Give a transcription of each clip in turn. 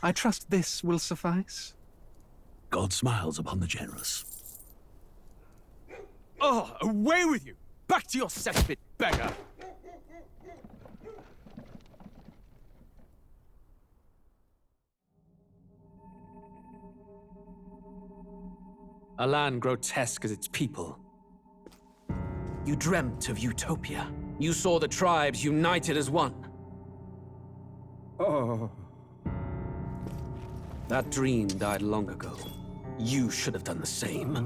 I trust this will suffice? God smiles upon the generous. Oh, away with you! Back to your cesspit, beggar! A land grotesque as its people. You dreamt of utopia. You saw the tribes united as one. Oh. That dream died long ago. You should have done the same.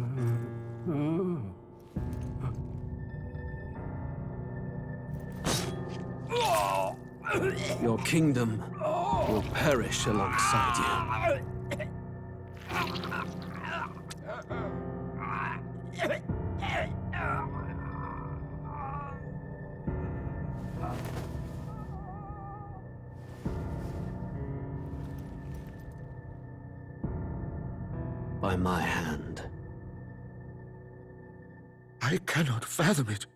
Your kingdom will perish alongside you. By my hand. I cannot fathom it.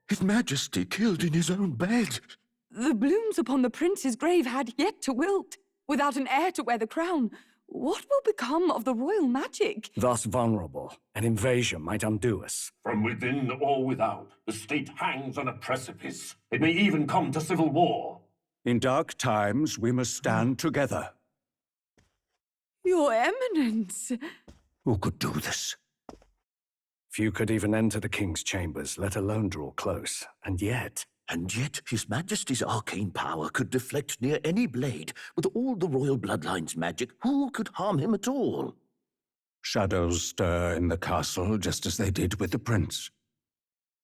His Majesty killed in his own bed. The blooms upon the prince's grave had yet to wilt. Without an heir to wear the crown, what will become of the royal magic? Thus vulnerable, an invasion might undo us. From within or without, the state hangs on a precipice. It may even come to civil war. In dark times, we must stand together. Your Eminence! Who could do this? Few could even enter the king's chambers, let alone draw close. And yet His Majesty's arcane power could deflect near any blade. With all the royal bloodline's magic, who could harm him at all? shadows stir in the castle just as they did with the prince.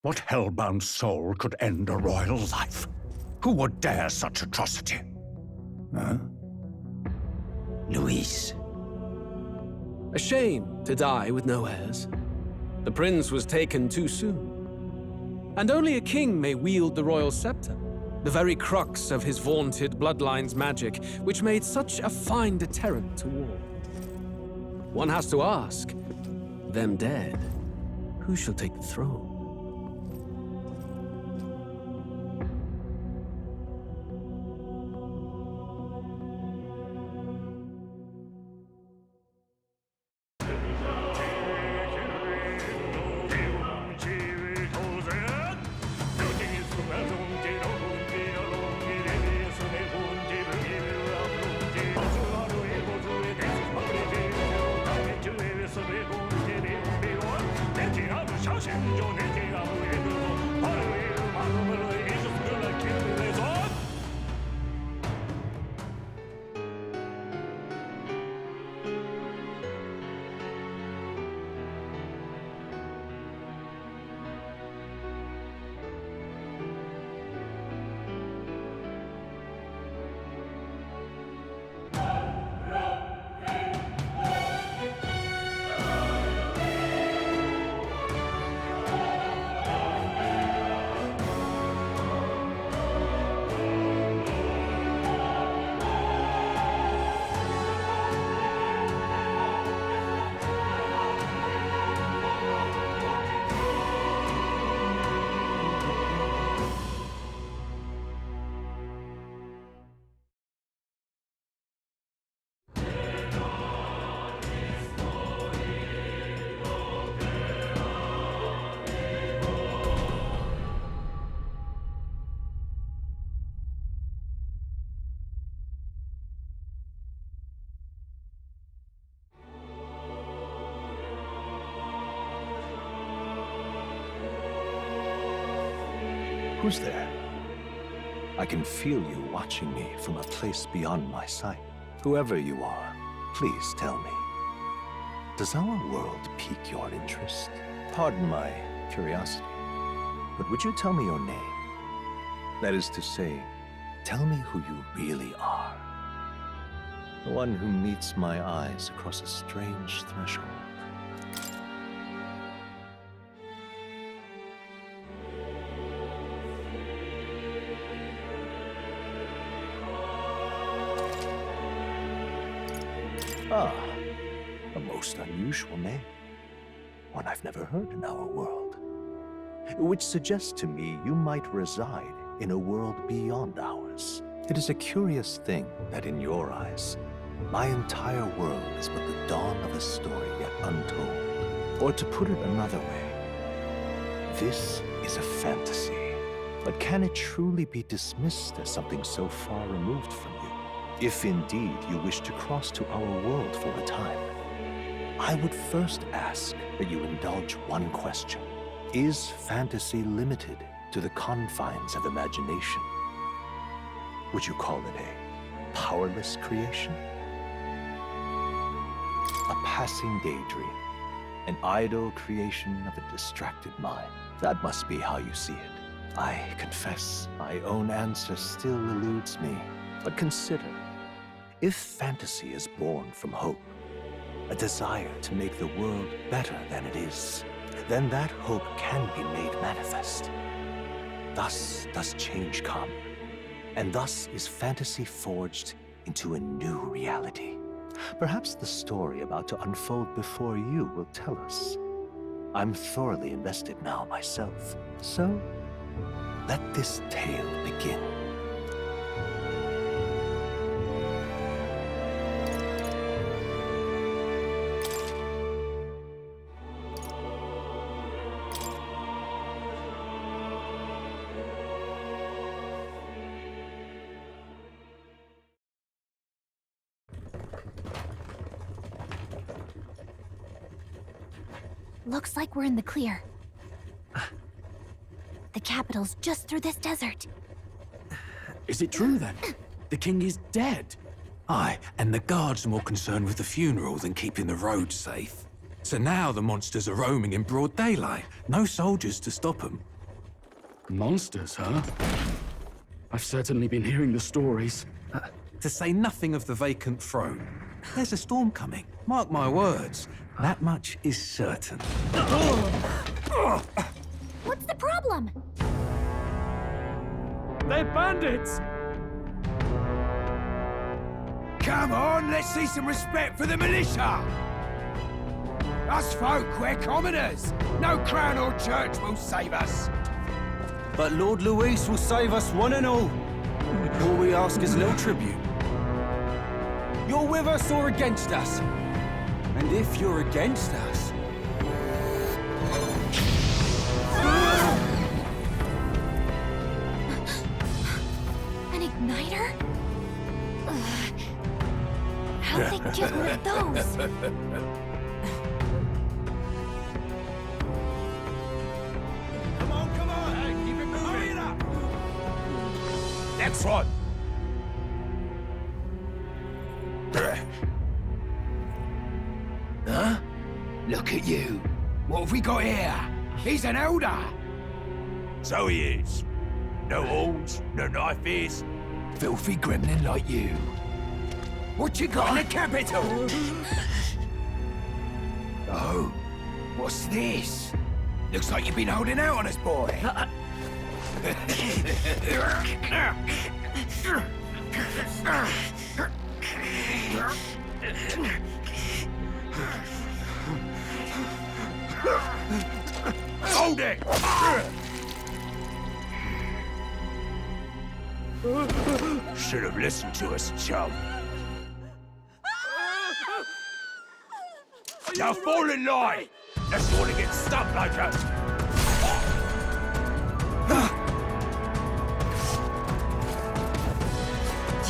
What hellbound soul could end a royal life? Who would dare such atrocity? Huh? Luis. A shame to die with no heirs. The prince was taken too soon. And only a king may wield the royal scepter, the very crux of his vaunted bloodline's magic, which made such a fine deterrent to war. One has to ask, them dead, who shall take the throne? Who's there? I can feel you watching me from a place beyond my sight. Whoever you are, please tell me. Does our world pique your interest? Pardon my curiosity, but would you tell me your name? That is to say, tell me who you really are. The one who meets my eyes across a strange threshold. Ah, a most unusual name. One I've never heard in our world. Which suggests to me you might reside in a world beyond ours. It is a curious thing that in your eyes, my entire world is but the dawn of a story yet untold. Or to put it another way, this is a fantasy. But can it truly be dismissed as something so far removed from you? If indeed you wish to cross to our world for a time, I would first ask that you indulge one question. Is fantasy limited to the confines of imagination? Would you call it a powerless creation? A passing daydream, an idle creation of a distracted mind. That must be how you see it. I confess, my own answer still eludes me. But consider, if fantasy is born from hope, a desire to make the world better than it is, then that hope can be made manifest. Thus does change come, and thus is fantasy forged into a new reality. Perhaps the story about to unfold before you will tell us. I'm thoroughly invested now myself, so let this tale begin. Looks like we're in the clear. The capital's just through this desert. Is it true then? The king is dead? Aye, and the guards are more concerned with the funeral than keeping the roads safe. So now the monsters are roaming in broad daylight. No soldiers to stop them. Monsters, huh? I've certainly been hearing the stories. To say nothing of the vacant throne. There's a storm coming. Mark my words. That much is certain. What's the problem? They're bandits! Come on, let's see some respect for the militia! Us folk, we're commoners. No crown or church will save us. But Lord Luis will save us one and all. All we ask is a little tribute. You're with us or against us? And if you're against us... An igniter? How'd they get one of those? Come on, hey, keep it moving. Hurry it up. Next one. Huh? Look at you. What have we got here? He's an elder. So he is. No horns, no knife is. Filthy gremlin like you. What you got in the capital? Oh, what's this? Looks like you've been holding out on us, boy. Hold it! Should have listened to us, chum. Now fall in line! Let's want to get stuck like us!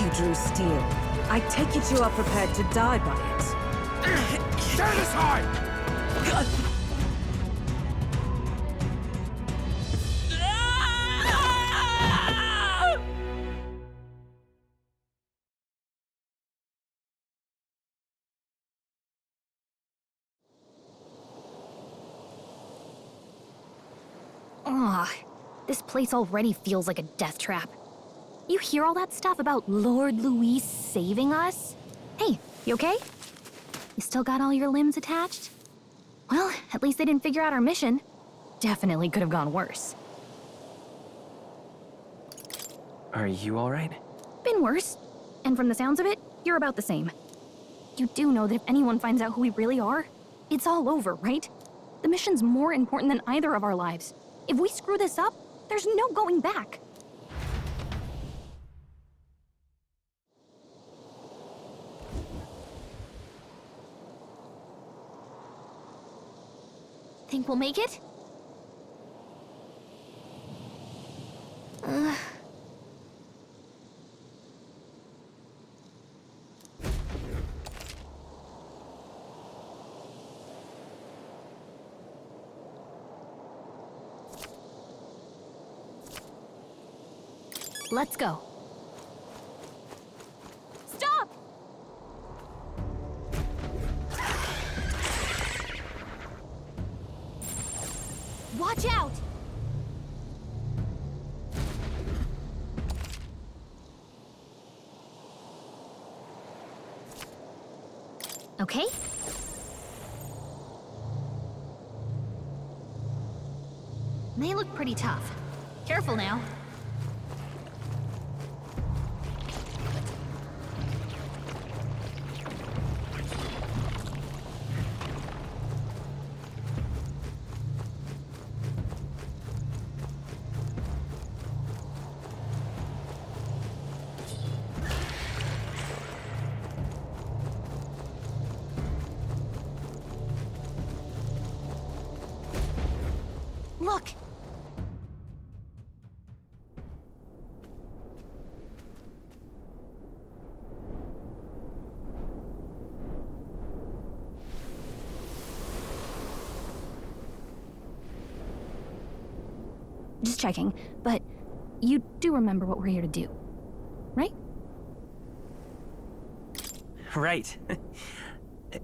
You drew steel. I take it you are prepared to die by it. Stand aside! Ugh, this place already feels like a death trap. You hear all that stuff about Lord Luis saving us? Hey, you okay? You still got all your limbs attached? Well, at least they didn't figure out our mission. Definitely could have gone worse. Are you alright? Been worse. And from the sounds of it, you're about the same. You do know that if anyone finds out who we really are, it's all over, right? The mission's more important than either of our lives. If we screw this up, there's no going back. Think we'll make it? Let's go. Stop! Watch out! Okay. They look pretty tough. Careful now. Look! Just checking, but you do remember what we're here to do, right? Right.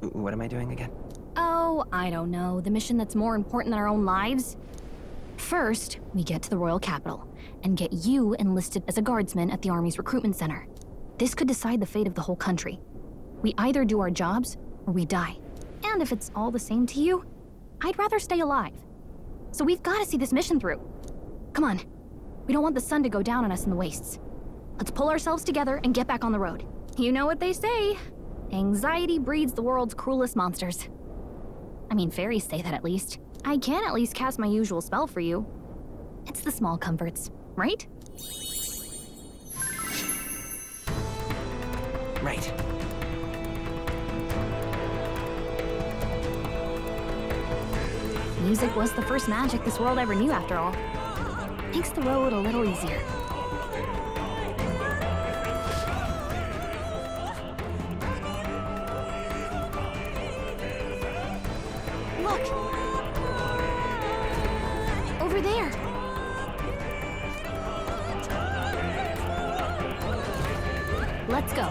What am I doing again? Oh, I don't know. The mission that's more important than our own lives? First, we get to the royal capital and get you enlisted as a guardsman at the Army's recruitment center. This could decide the fate of the whole country. We either do our jobs or we die. And if it's all the same to you, I'd rather stay alive. So we've got to see this mission through. Come on. We don't want the sun to go down on us in the wastes. Let's pull ourselves together and get back on the road. You know what they say. Anxiety breeds the world's cruelest monsters. I mean, fairies say that at least. I can at least cast my usual spell for you. It's the small comforts, right? Right. Music was the first magic this world ever knew, after all. Makes the road a little easier. Look! Over there! Let's go.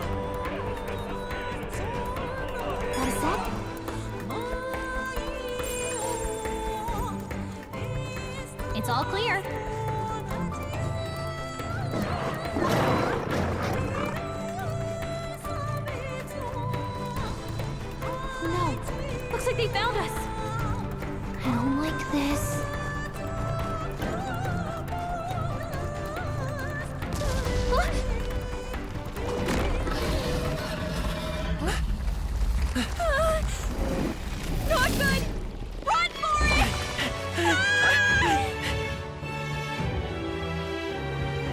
Got a set? It's all clear. No, looks like they found us. I don't like this. Not good! Run for it!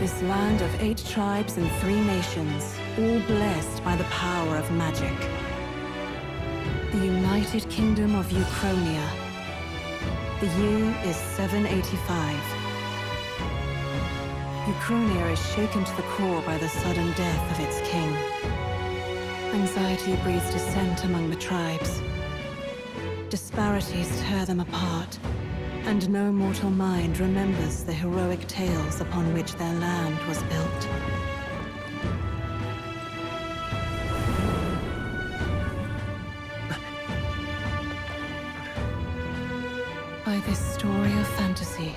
This land of 8 tribes and 3 nations, all blessed by the power of magic. The United Kingdom of Ukronia. The year is 785. Ukronia is shaken to the core by the sudden death of its king. Anxiety breeds dissent among the tribes. Disparities tear them apart, and no mortal mind remembers the heroic tales upon which their land was built. By this story of fantasy,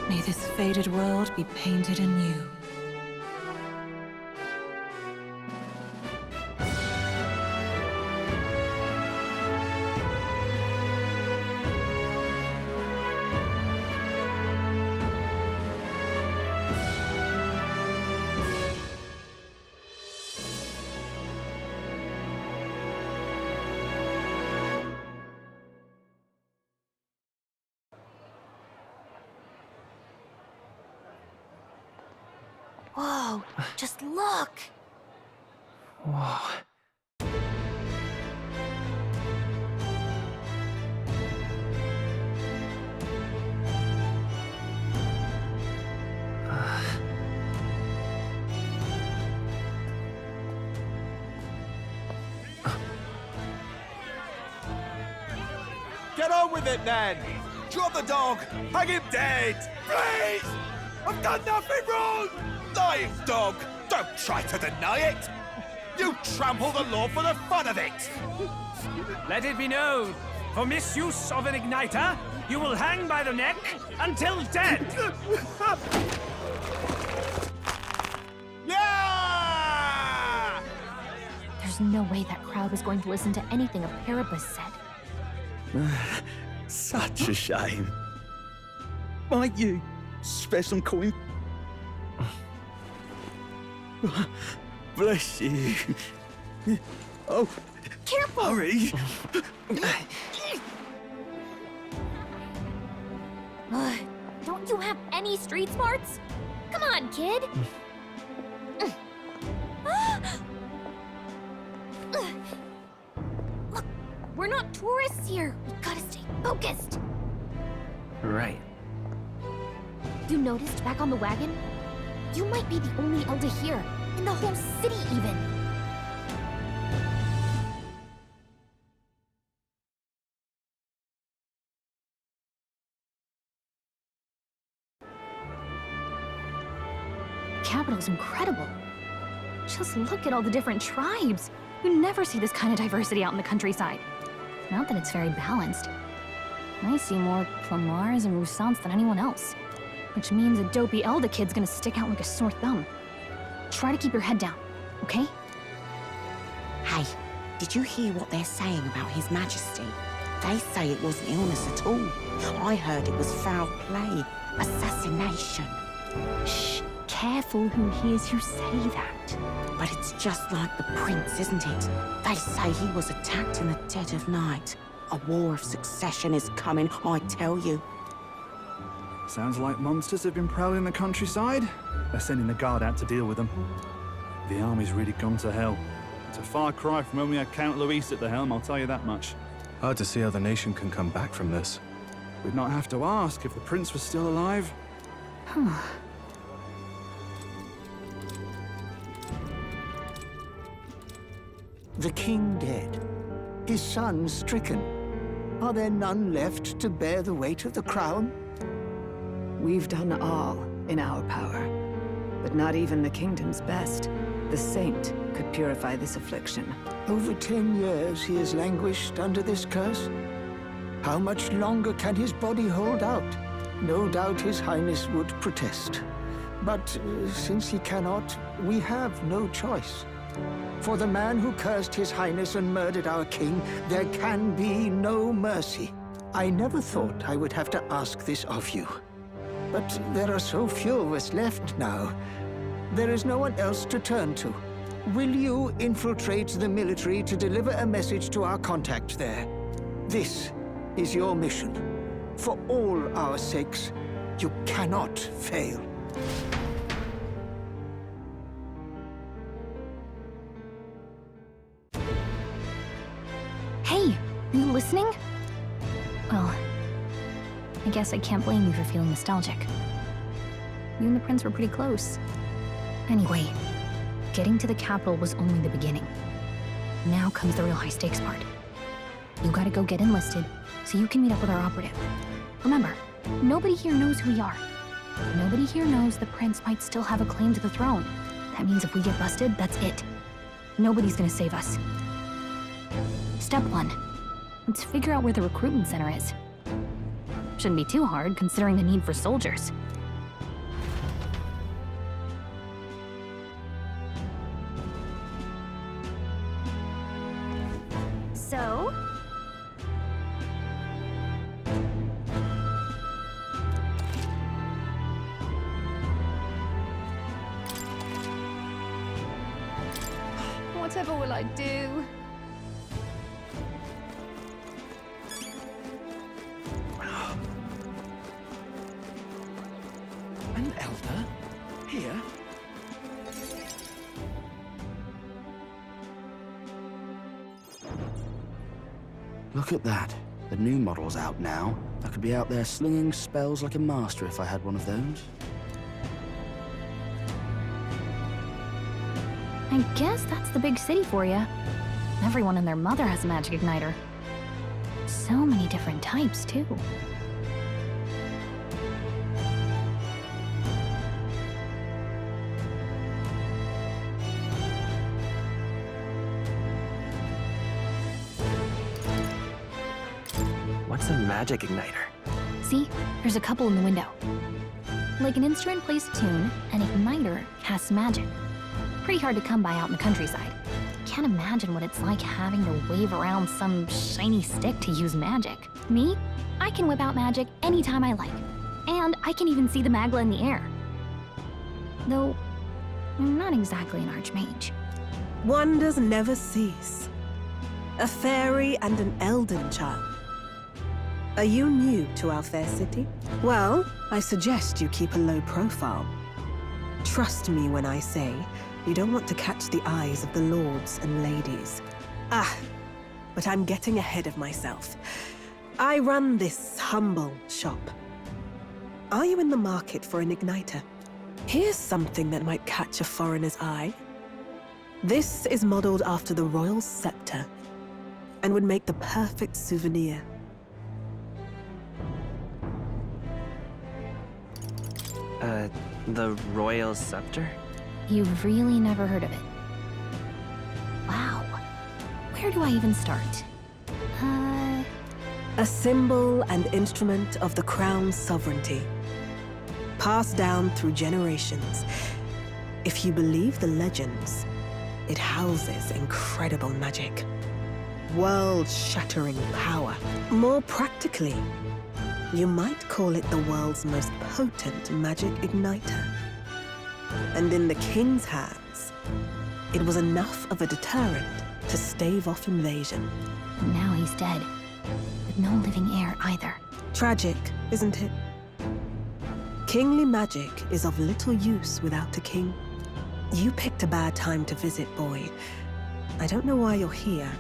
may this faded world be painted anew. Whoa, just look! Whoa. Get on with it, then! Drop the dog! Hang him dead! Please! I've done nothing wrong! Lying dog! Don't try to deny it! You trample the law for the fun of it! Let it be known, for misuse of an igniter, you will hang by the neck until dead! Yeah! There's no way that crowd was going to listen to anything a Paribus said. Such a shame. Might you spare some coin? Bless you. Oh, careful! Hurry! Don't you have any street smarts? Come on, kid! Look, we're not tourists here. We gotta stay focused. Right. You noticed back on the wagon? You might be the only Elder here, in the whole city even. The capital's incredible. Just look at all the different tribes. You never see this kind of diversity out in the countryside. Not that it's very balanced. I see more Clamars and Roussants than anyone else. Which means a dopey Elder kid's gonna stick out like a sore thumb. Try to keep your head down, okay? Hey, did you hear what they're saying about His Majesty? They say it wasn't illness at all. I heard it was foul play, assassination. Shh, careful who hears you say that. But it's just like the prince, isn't it? They say he was attacked in the dead of night. A war of succession is coming, I tell you. Sounds like monsters have been prowling the countryside. They're sending the guard out to deal with them. The army's really gone to hell. It's a far cry from when we had Count Luis at the helm, I'll tell you that much. Hard to see how the nation can come back from this. We'd not have to ask if the prince was still alive. The king dead, his son stricken. Are there none left to bear the weight of the crown? We've done all in our power, but not even the kingdom's best, the saint, could purify this affliction. Over 10 years he has languished under this curse. How much longer can his body hold out? No doubt his highness would protest. But since he cannot, we have no choice. For the man who cursed his highness and murdered our king, there can be no mercy. I never thought I would have to ask this of you. But there are so few of us left now. There is no one else to turn to. Will you infiltrate the military to deliver a message to our contact there? This is your mission. For all our sakes, you cannot fail. Hey, you listening? Well, I guess I can't blame you for feeling nostalgic. You and the prince were pretty close. Anyway, getting to the capital was only the beginning. Now comes the real high-stakes part. You gotta go get enlisted, so you can meet up with our operative. Remember, nobody here knows who we are. Nobody here knows the prince might still have a claim to the throne. That means if we get busted, that's it. Nobody's gonna save us. Step 1. Let's figure out where the recruitment center is. Shouldn't be too hard, considering the need for soldiers. So? Whatever will I do? An elder? Here? Look at that. The new model's out now. I could be out there slinging spells like a master if I had one of those. I guess that's the big city for you. Everyone and their mother has a magic igniter. So many different types, too. What's a magic igniter? See? There's a couple in the window. Like an instrument plays a tune, an igniter casts magic. Pretty hard to come by out in the countryside. Can't imagine what it's like having to wave around some shiny stick to use magic. Me? I can whip out magic anytime I like. And I can even see the Magla in the air. Though, I'm not exactly an archmage. Wonders never cease. A fairy and an elden child. Are you new to our fair city? Well, I suggest you keep a low profile. Trust me when I say you don't want to catch the eyes of the lords and ladies. But I'm getting ahead of myself. I run this humble shop. Are you in the market for an igniter? Here's something that might catch a foreigner's eye. This is modeled after the royal scepter and would make the perfect souvenir. The royal scepter? You've really never heard of it. Wow. Where do I even start? A symbol and instrument of the crown's sovereignty. Passed down through generations. If you believe the legends, it houses incredible magic. World-shattering power. More practically, you might call it the world's most potent magic igniter. And in the king's hands, it was enough of a deterrent to stave off invasion. Now he's dead. With no living heir either. Tragic, isn't it? Kingly magic is of little use without a king. You picked a bad time to visit, boy. I don't know why you're here,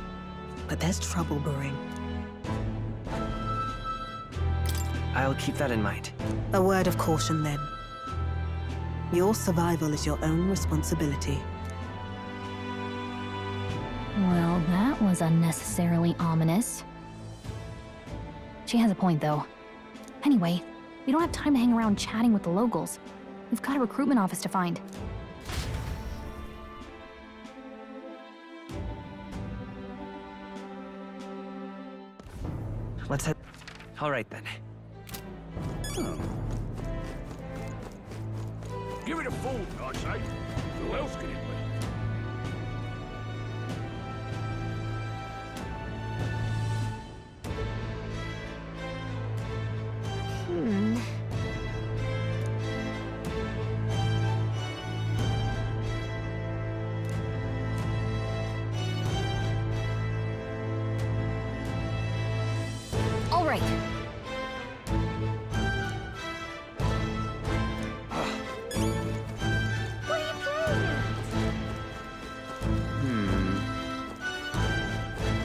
but there's trouble brewing. I'll keep that in mind. A word of caution, then. Your survival is your own responsibility. Well, that was unnecessarily ominous. She has a point, though. Anyway, we don't have time to hang around chatting with the locals. We've got a recruitment office to find. Let's head... All right, then. Give it a fold, I say. Who else can it be? All right.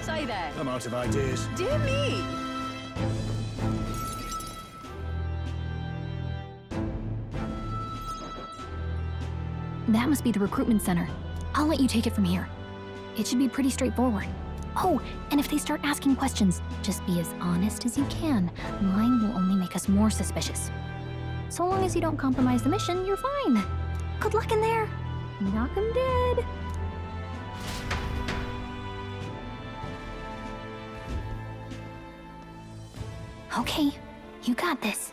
Say there. I'm out of ideas. Dear me. That must be the recruitment center. I'll let you take it from here. It should be pretty straightforward. Oh, and if they start asking questions, just be as honest as you can. Lying will only make us more suspicious. So long as you don't compromise the mission, you're fine. Good luck in there. Knock 'em dead. Okay, you got this.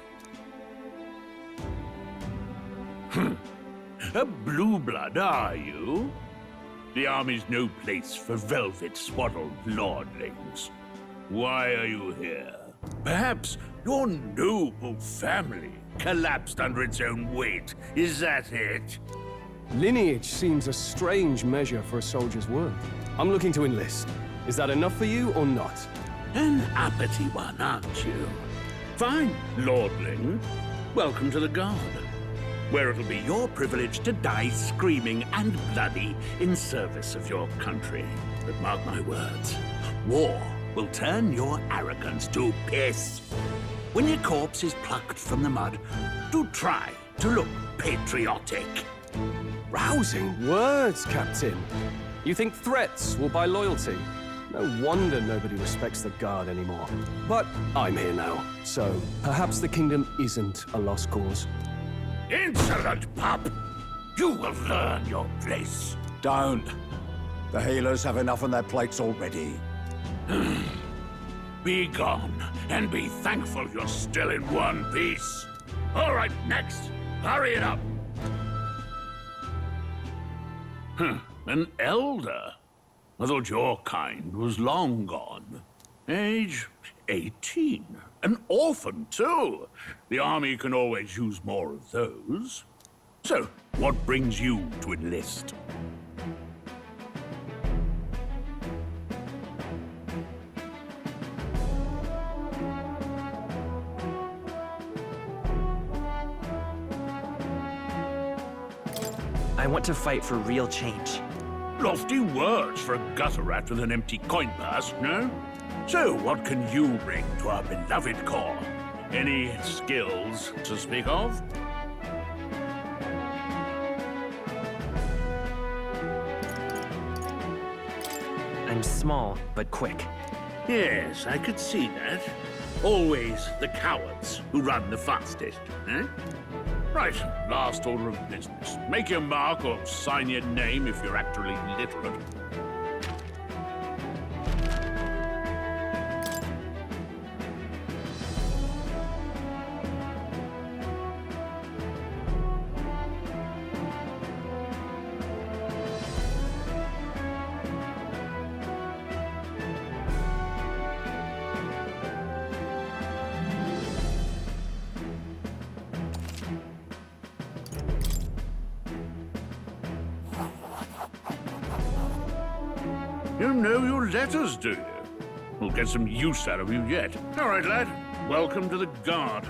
A blue blood, are you? The army's no place for velvet-swaddled lordlings. Why are you here? Perhaps your noble family collapsed under its own weight. Is that it? Lineage seems a strange measure for a soldier's worth. I'm looking to enlist. Is that enough for you or not? An uppity one, aren't you? Fine, lordling. Welcome to the Guard, where it'll be your privilege to die screaming and bloody in service of your country. But mark my words, war will turn your arrogance to piss. When your corpse is plucked from the mud, do try to look patriotic. Rousing words, Captain. You think threats will buy loyalty? No wonder nobody respects the Guard anymore. But I'm here now, so perhaps the kingdom isn't a lost cause. Insolent pup! You will learn your place. Don't. The healers have enough on their plates already. Be gone, and be thankful you're still in one piece. All right, next. Hurry it up. An elder? I thought your kind was long gone. Age 18. An orphan, too. The army can always use more of those. So, what brings you to enlist? I want to fight for real change. Lofty words for a gutter rat with an empty coin purse, no? So, what can you bring to our beloved corps? Any skills to speak of? I'm small, but quick. Yes, I could see that. Always the cowards who run the fastest, eh? Right, last order of business. Make your mark or sign your name if you're actually literate. You know your letters, do you? We'll get some use out of you yet. All right, lad. Welcome to the Guard.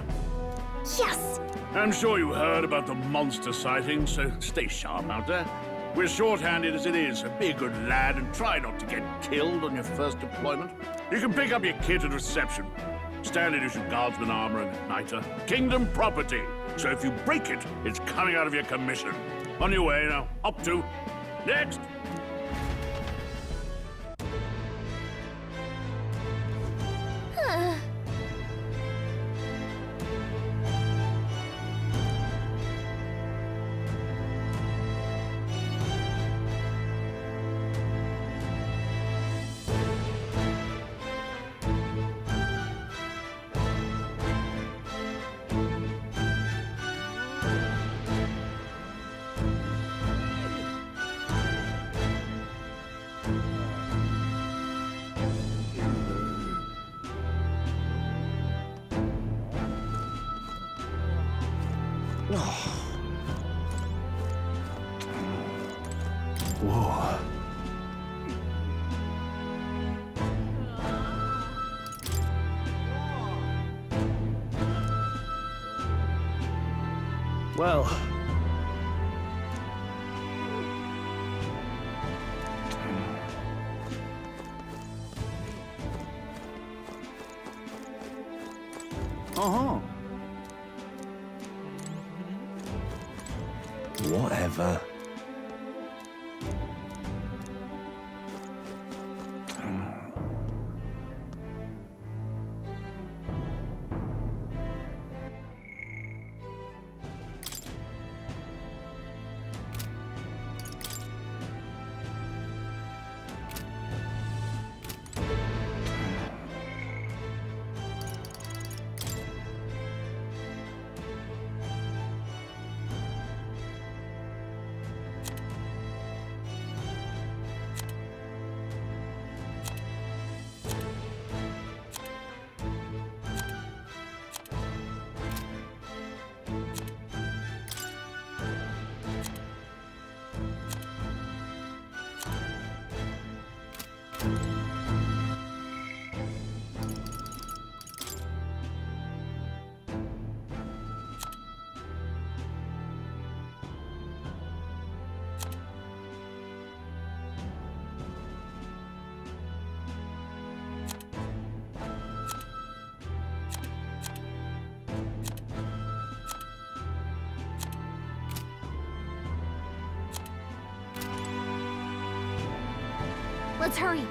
Yes! I'm sure you heard about the monster sighting, so stay sharp out there. We're short-handed as it is, so be a good lad and try not to get killed on your first deployment. You can pick up your kit at reception. Standard issue guardsman armor and igniter. Kingdom property. So if you break it, it's coming out of your commission. On your way now. Up to. Next! Whoa. Well... Uh-huh. Whatever. Let's hurry.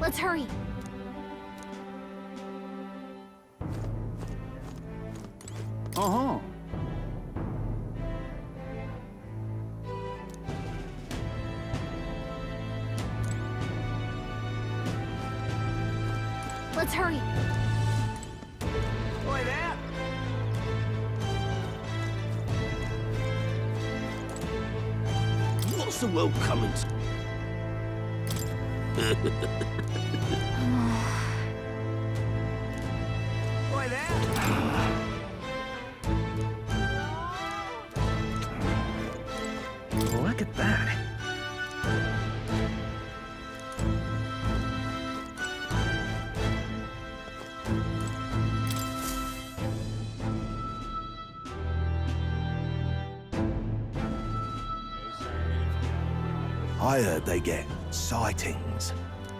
Let's hurry. Uh-huh. Let's hurry. Boy there! What's the world coming to? Boy there! Look at that. I heard they get sightings.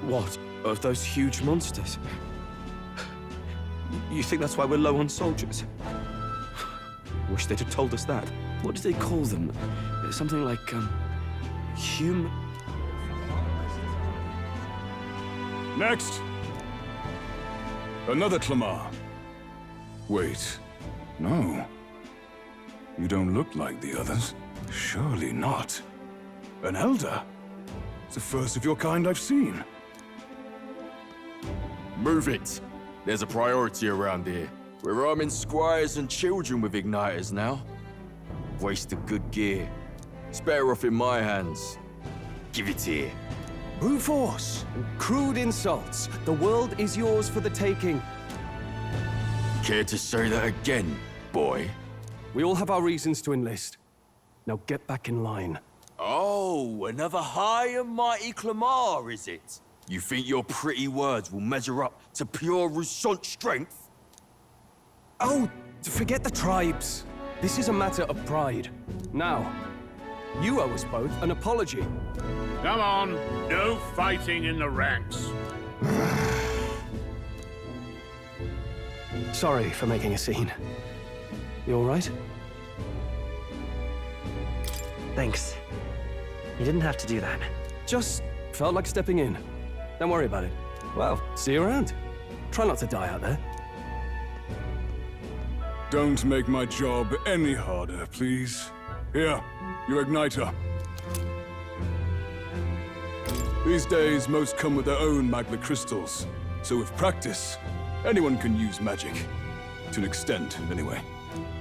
What? Of those huge monsters? You think that's why we're low on soldiers? Wish they'd have told us that. What do they call them? Something like, human... Next! Another Clamar. Wait, no. You don't look like the others. Surely not. An elder? It's the first of your kind I've seen. Move it. There's a priority around here. We're arming squires and children with igniters now. Waste of good gear. It's better off in my hands. Give it here. Brute force and crude insults. The world is yours for the taking. Care to say that again, boy? We all have our reasons to enlist. Now get back in line. Oh, another high and mighty Clamar, is it? You think your pretty words will measure up to pure Roussant strength? Oh, forget the tribes. This is a matter of pride. Now, you owe us both an apology. Come on, no fighting in the ranks. Sorry for making a scene. You all right? Thanks. You didn't have to do that. Just felt like stepping in. Don't worry about it. Well, see you around. Try not to die out there. Don't make my job any harder, please. Here, your igniter. These days, most come with their own Magna crystals. So with practice, anyone can use magic. To an extent, anyway.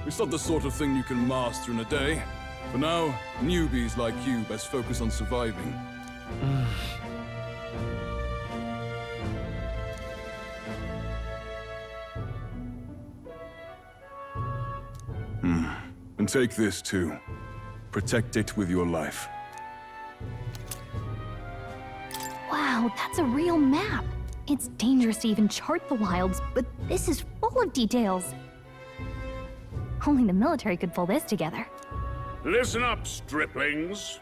It's not the sort of thing you can master in a day. For now, newbies like you best focus on surviving. And take this too. Protect it with your life. Wow, that's a real map. It's dangerous to even chart the wilds, but this is full of details. Only the military could pull this together. Listen up, striplings.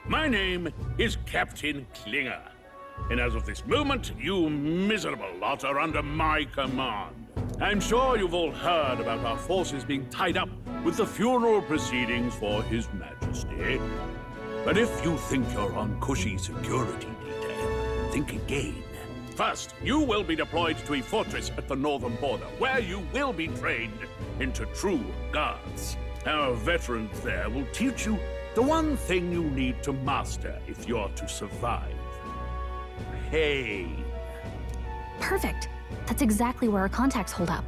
My name is Captain Klinger. And as of this moment, you miserable lot are under my command. I'm sure you've all heard about our forces being tied up with the funeral proceedings for His Majesty. But if you think you're on cushy security detail, think again. First, you will be deployed to a fortress at the northern border, where you will be trained into true guards. Our veterans there will teach you the one thing you need to master if you're to survive. Pain. Perfect. That's exactly where our contacts hold up.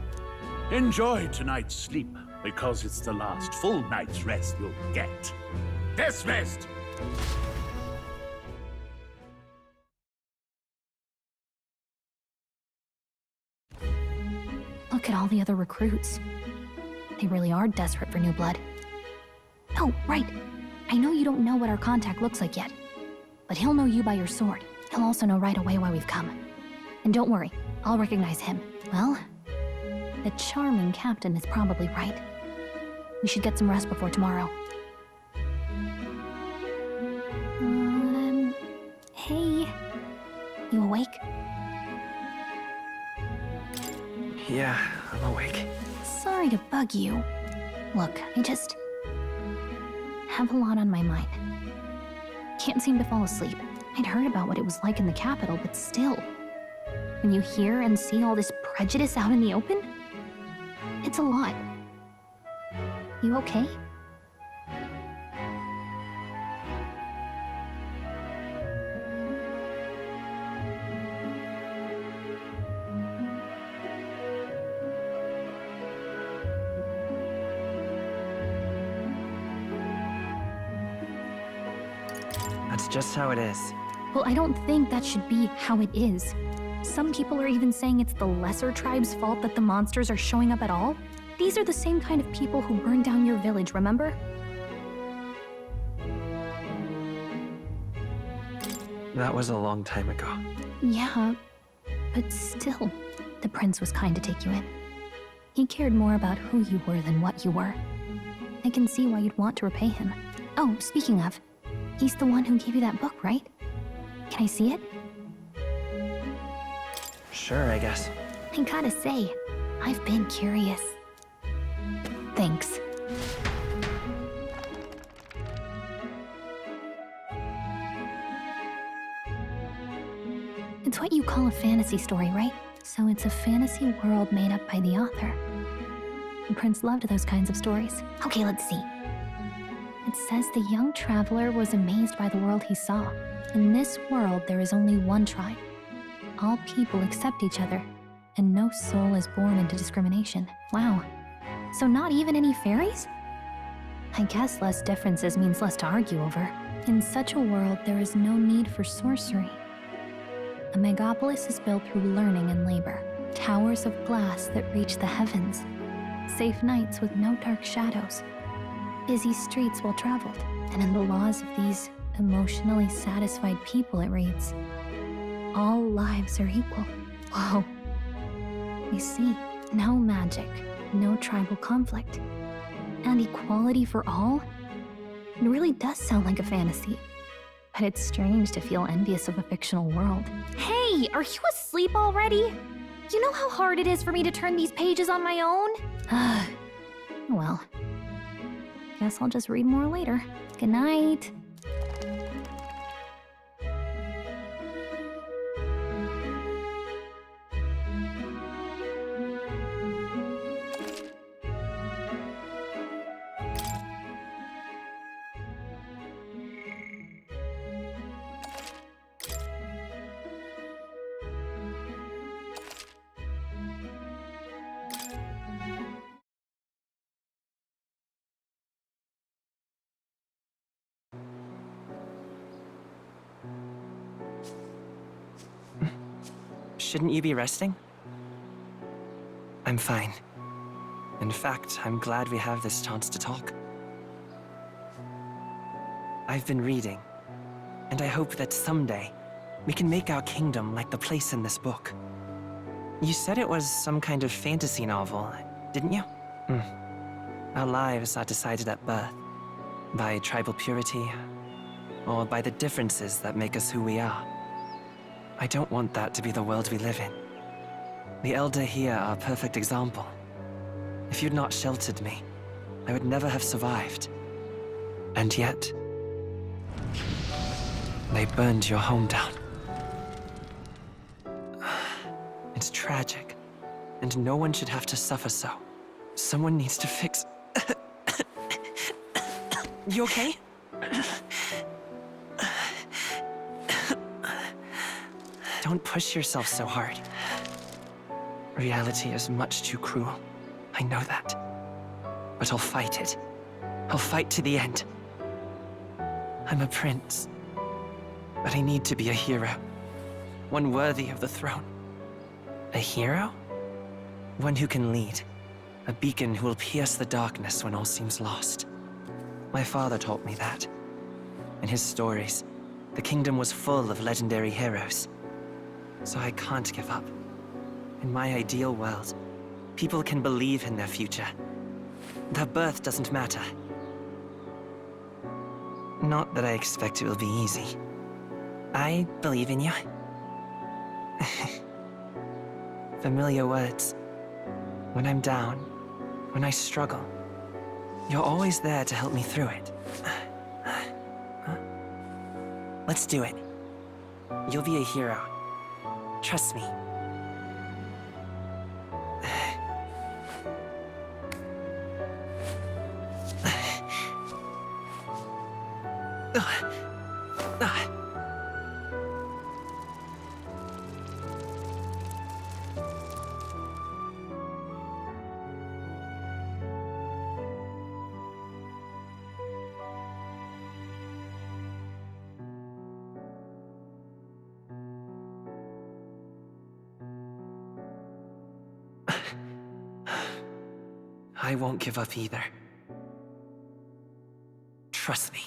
Enjoy tonight's sleep, because it's the last full night's rest you'll get. Dismissed! Look at all the other recruits. They really are desperate for new blood. Oh, right. I know you don't know what our contact looks like yet, but he'll know you by your sword. He'll also know right away why we've come. And don't worry, I'll recognize him. Well, the charming captain is probably right. We should get some rest before tomorrow. Hey, you awake? Yeah, I'm awake. Sorry to bug you. Look, I just have a lot on my mind. Can't seem to fall asleep. I'd heard about what it was like in the capital, but still. When you hear and see all this prejudice out in the open, it's a lot. You okay? That's just how it is. Well, I don't think that should be how it is. Some people are even saying it's the lesser tribe's fault that the monsters are showing up at all. These are the same kind of people who burned down your village, remember? That was a long time ago. Yeah, but still, the prince was kind to take you in. He cared more about who you were than what you were. I can see why you'd want to repay him. Oh, speaking of, he's the one who gave you that book, right? Can I see it? Sure, I guess. I gotta say, I've been curious. Thanks. It's what you call a fantasy story, right? So it's a fantasy world made up by the author. The prince loved those kinds of stories. Okay, let's see. It says the young traveler was amazed by the world he saw. In this world, there is only one tribe. All people accept each other, and no soul is born into discrimination. Wow. So not even any fairies? I guess less differences means less to argue over. In such a world, there is no need for sorcery. A megapolis is built through learning and labor. Towers of glass that reach the heavens. Safe nights with no dark shadows. Busy streets well traveled. And in the laws of these emotionally satisfied people, it reads, all lives are equal. Whoa. You see, no magic, no tribal conflict, and equality for all? It really does sound like a fantasy. But it's strange to feel envious of a fictional world. Hey, are you asleep already? You know how hard it is for me to turn these pages on my own? Well, guess I'll just read more later. Good night. Shouldn't you be resting? I'm fine. In fact, I'm glad we have this chance to talk. I've been reading, and I hope that someday we can make our kingdom like the place in this book. You said it was some kind of fantasy novel, didn't you? Our lives are decided at birth, by tribal purity, or by the differences that make us who we are. I don't want that to be the world we live in. The Elder here are a perfect example. If you'd not sheltered me, I would never have survived. And yet, they burned your home down. It's tragic, and no one should have to suffer so. Someone needs to fix... You okay? Don't push yourself so hard. Reality is much too cruel. I know that. But I'll fight it. I'll fight to the end. I'm a prince. But I need to be a hero. One worthy of the throne. A hero? One who can lead. A beacon who will pierce the darkness when all seems lost. My father taught me that. In his stories, the kingdom was full of legendary heroes. So I can't give up. In my ideal world, people can believe in their future. Their birth doesn't matter. Not that I expect it will be easy. I believe in you. Familiar words. When I'm down, when I struggle, you're always there to help me through it. Let's do it. You'll be a hero. Trust me. I won't give up either. Trust me.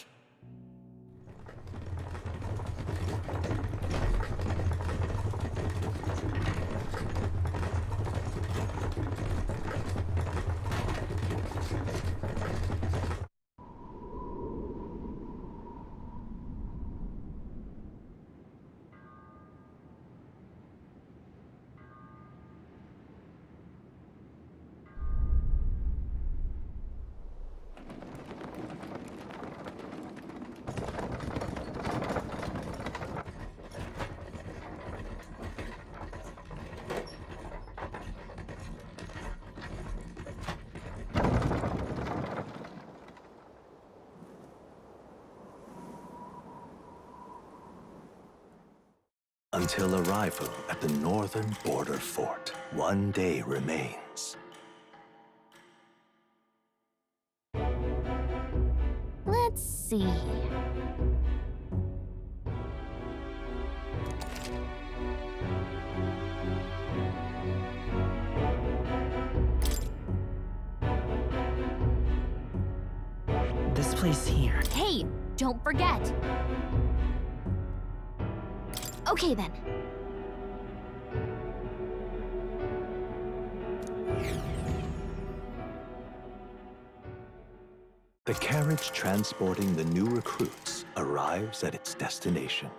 Until arrival at the northern border fort, one day remains. Let's see. This place here. Hey, don't forget. Okay then. The carriage transporting the new recruits arrives at its destination.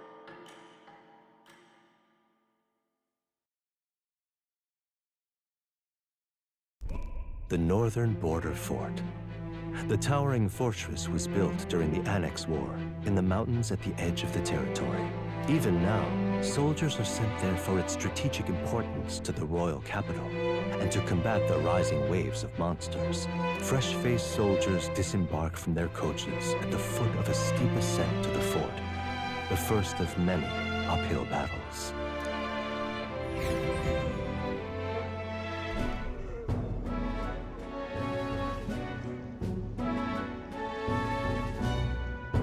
The northern border fort. The towering fortress was built during the Annex War in the mountains at the edge of the territory. Even now, soldiers are sent there for its strategic importance to the royal capital and to combat the rising waves of monsters. Fresh-faced soldiers disembark from their coaches at the foot of a steep ascent to the fort, the first of many uphill battles.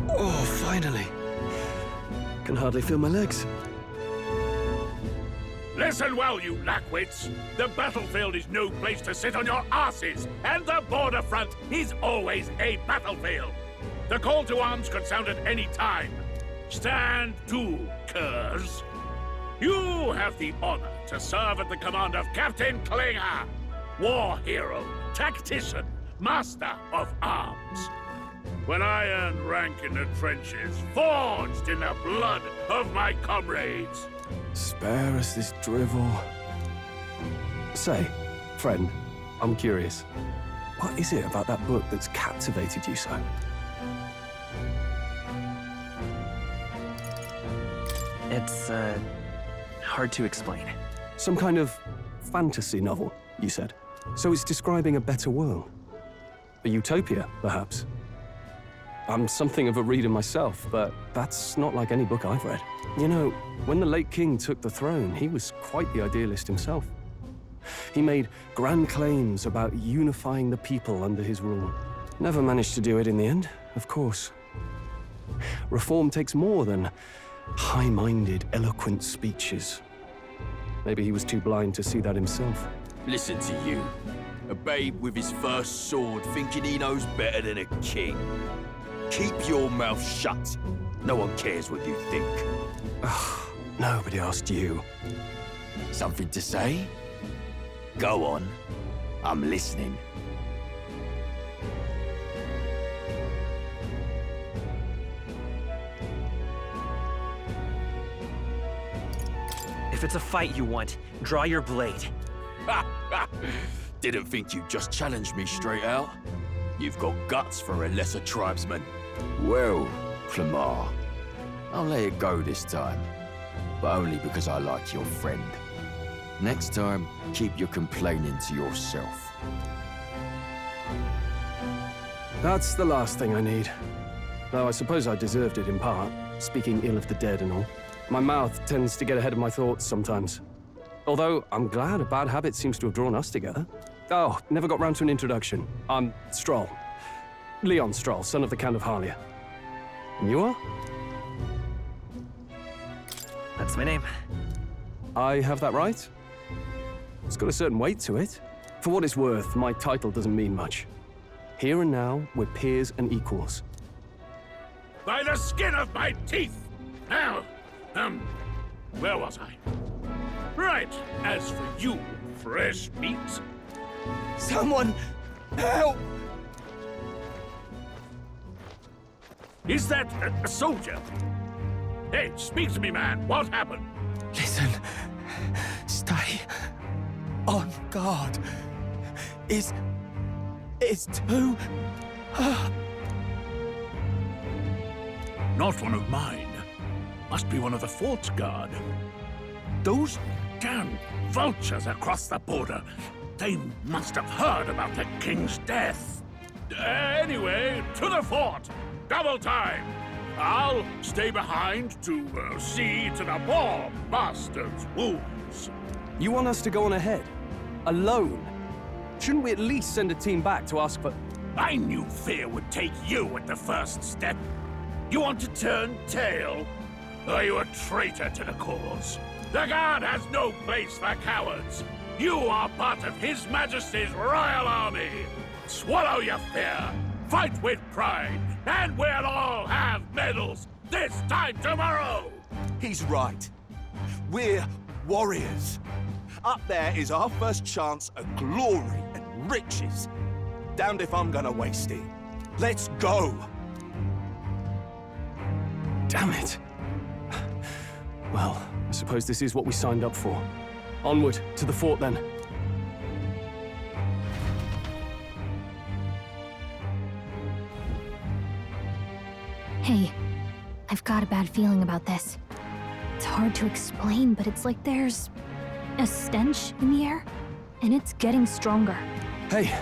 Oh, finally. Can hardly feel my legs. Listen well, you lackwits. The battlefield is no place to sit on your asses, and the border front is always a battlefield. The call to arms could sound at any time. Stand to, curs. You have the honor to serve at the command of Captain Klinger, war hero, tactician, master of arms. When I earned rank in the trenches, forged in the blood of my comrades. Spare us this drivel. Say, friend, I'm curious. What is it about that book that's captivated you so? It's, hard to explain. Some kind of fantasy novel, you said. So it's describing a better world. A utopia, perhaps. I'm something of a reader myself, but that's not like any book I've read. You know, when the late king took the throne, he was quite the idealist himself. He made grand claims about unifying the people under his rule. Never managed to do it in the end, of course. Reform takes more than high-minded, eloquent speeches. Maybe he was too blind to see that himself. Listen to you. A babe with his first sword thinking he knows better than a king. Keep your mouth shut. No one cares what you think. Nobody asked you. Something to say? Go on. I'm listening. If it's a fight you want, draw your blade. Didn't think you'd just challenge me straight out. You've got guts for a lesser tribesman. Well, Clemar, I'll let it go this time. But only because I like your friend. Next time, keep your complaining to yourself. That's the last thing I need. Though I suppose I deserved it in part, speaking ill of the dead and all. My mouth tends to get ahead of my thoughts sometimes. Although, I'm glad a bad habit seems to have drawn us together. Oh, never got round to an introduction. I'm Stroll. Leon Stroll, son of the Count of Harlia. And you are? That's my name. I have that right? It's got a certain weight to it. For what it's worth, my title doesn't mean much. Here and now, we're peers and equals. By the skin of my teeth! Now, where was I? Right, as for you, fresh meat. Someone, help! Is that a soldier? Hey, speak to me, man. What happened? Listen, stay on guard. It's too... Not one of mine. Must be one of the fort's guard. Those damn vultures across the border. They must have heard about the king's death. Anyway, to the fort. Double time. I'll stay behind to see to the poor bastard's wounds. You want us to go on ahead? Alone? Shouldn't we at least send a team back to ask for... I knew fear would take you at the first step. You want to turn tail? Are you a traitor to the cause? The Guard has no place for cowards. You are part of His Majesty's Royal Army. Swallow your fear, fight with pride, and we'll all have medals this time tomorrow! He's right. We're warriors. Up there is our first chance at glory and riches. Damned if I'm gonna waste it. Let's go! Damn it. Well, I suppose this is what we signed up for. Onward, to the fort then. Hey, I've got a bad feeling about this. It's hard to explain, but it's like there's a stench in the air, and it's getting stronger. Hey,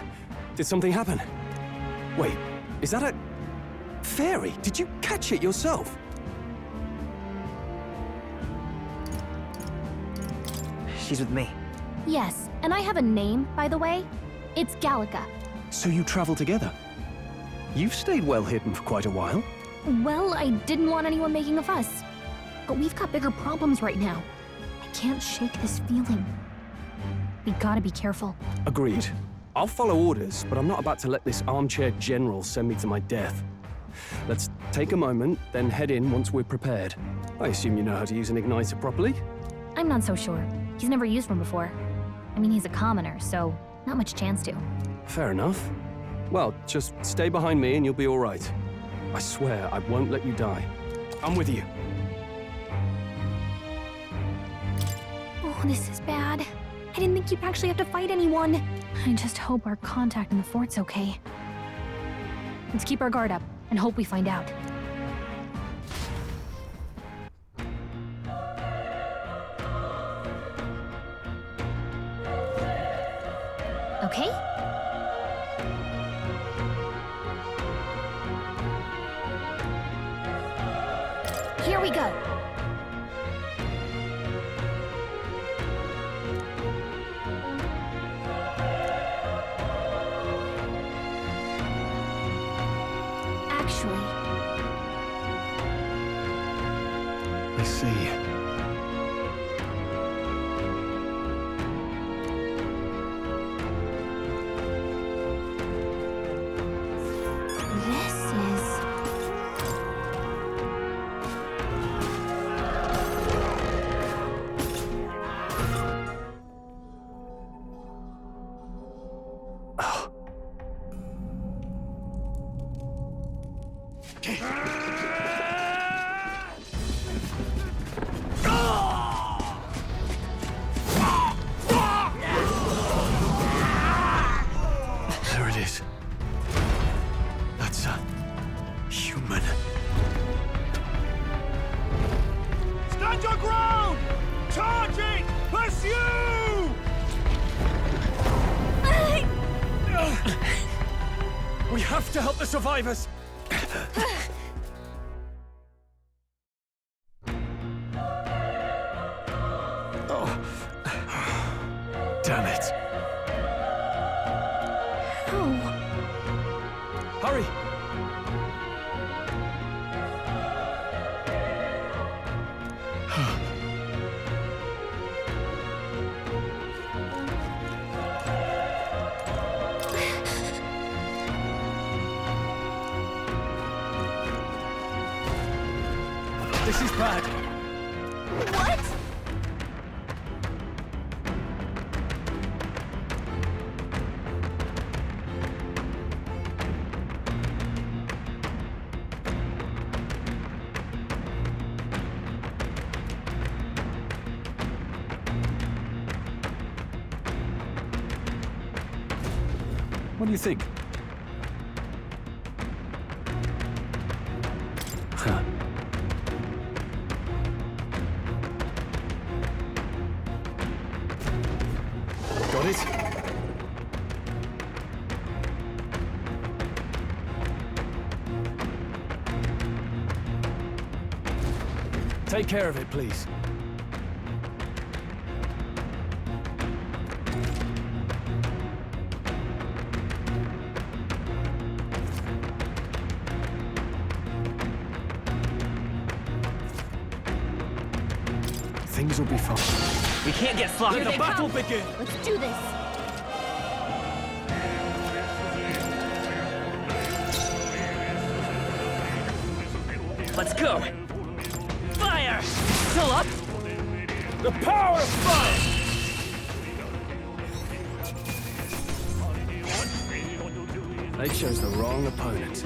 did something happen? Wait, is that a... fairy? Did you catch it yourself? She's with me. Yes, and I have a name, by the way. It's Gallica. So you travel together? You've stayed well hidden for quite a while. Well, I didn't want anyone making a fuss. But we've got bigger problems right now. I can't shake this feeling. We gotta be careful. Agreed. I'll follow orders, but I'm not about to let this armchair general send me to my death. Let's take a moment, then head in once we're prepared. I assume you know how to use an igniter properly? I'm not so sure. He's never used one before. I mean, he's a commoner, so not much chance to. Fair enough. Well, just stay behind me and you'll be all right. I swear I won't let you die. I'm with you. Oh, this is bad. I didn't think you'd actually have to fight anyone. I just hope our contact in the fort's okay. Let's keep our guard up and hope we find out. Okay? Here we go. Actually, I see. this is... Hold your ground! Charging! Pursue! We have to help the survivors! Oh. Damn it. Hurry! This is bad. What? What do you think? Huh. Got it? Take care of it, please. Things will be fine. We can't get sloppy. Here Let they the battle come. begin. Let's do this. Let's go. Fire! Still up? The power of fire! They chose the wrong opponent.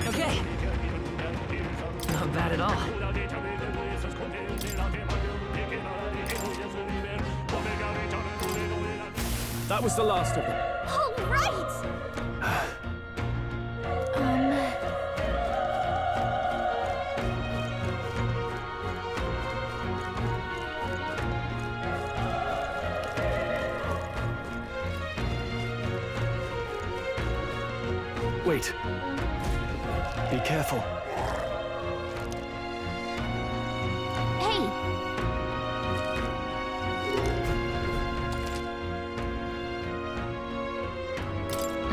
Okay. Not bad at all. That was the last of them. All right! Wait. Be careful. Hey!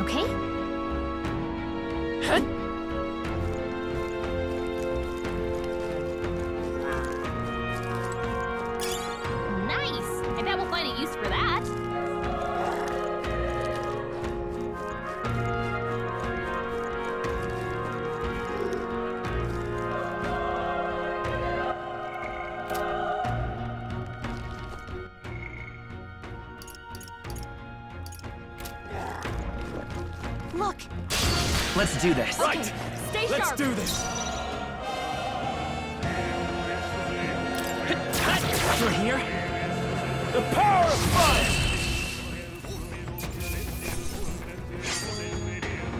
Okay? Nice! I bet we'll find a use for that. Look! Let's do this. Right! Stay Let's sharp! do this! Through here? The power of fire!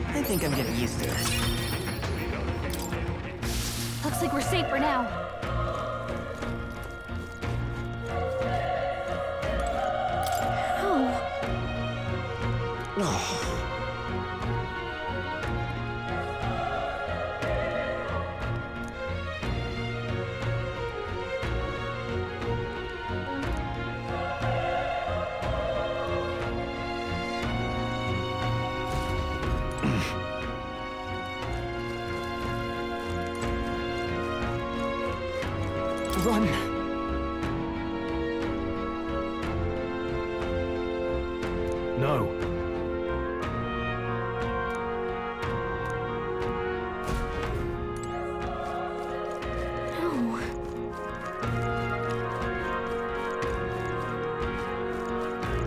I think I'm getting used to this. Looks like we're safe for now. Run! No.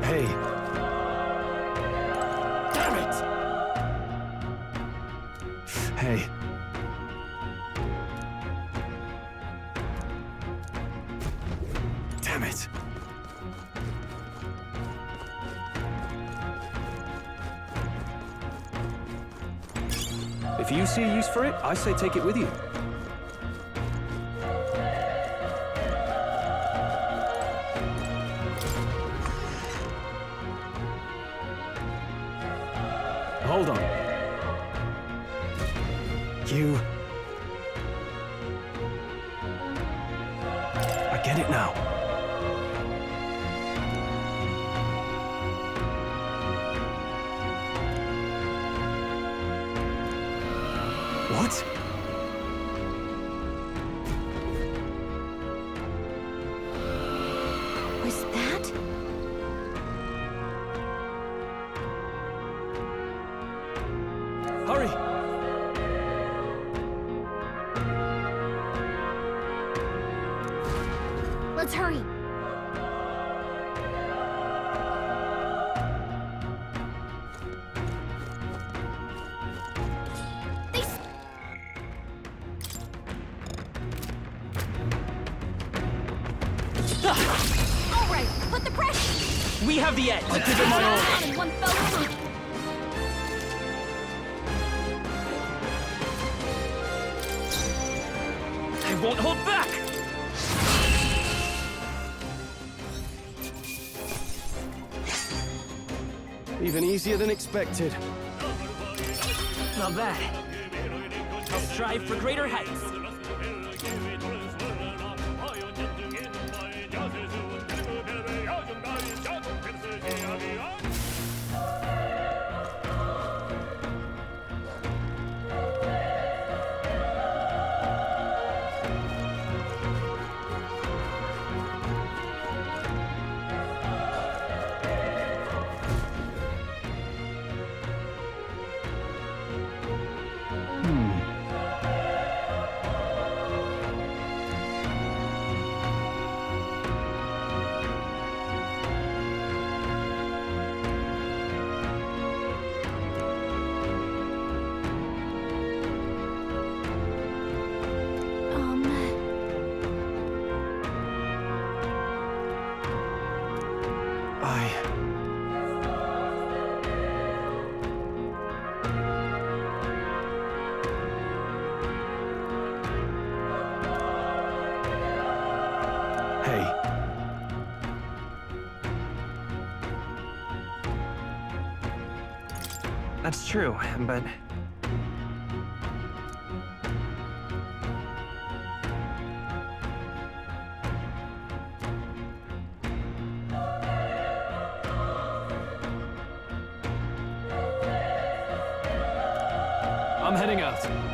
Hey. Damn it! Hey. Damn it. If you see a use for it, I say take it with you. hold on. You... I get it now. What? Was that? Hurry! Let's hurry. All right, put the pressure. We have the edge. I'll give it my all. In one fell swoop. I won't hold back! Even easier than expected. Not bad. I'll strive for greater heights. Hey. That's true, but... I'm heading out.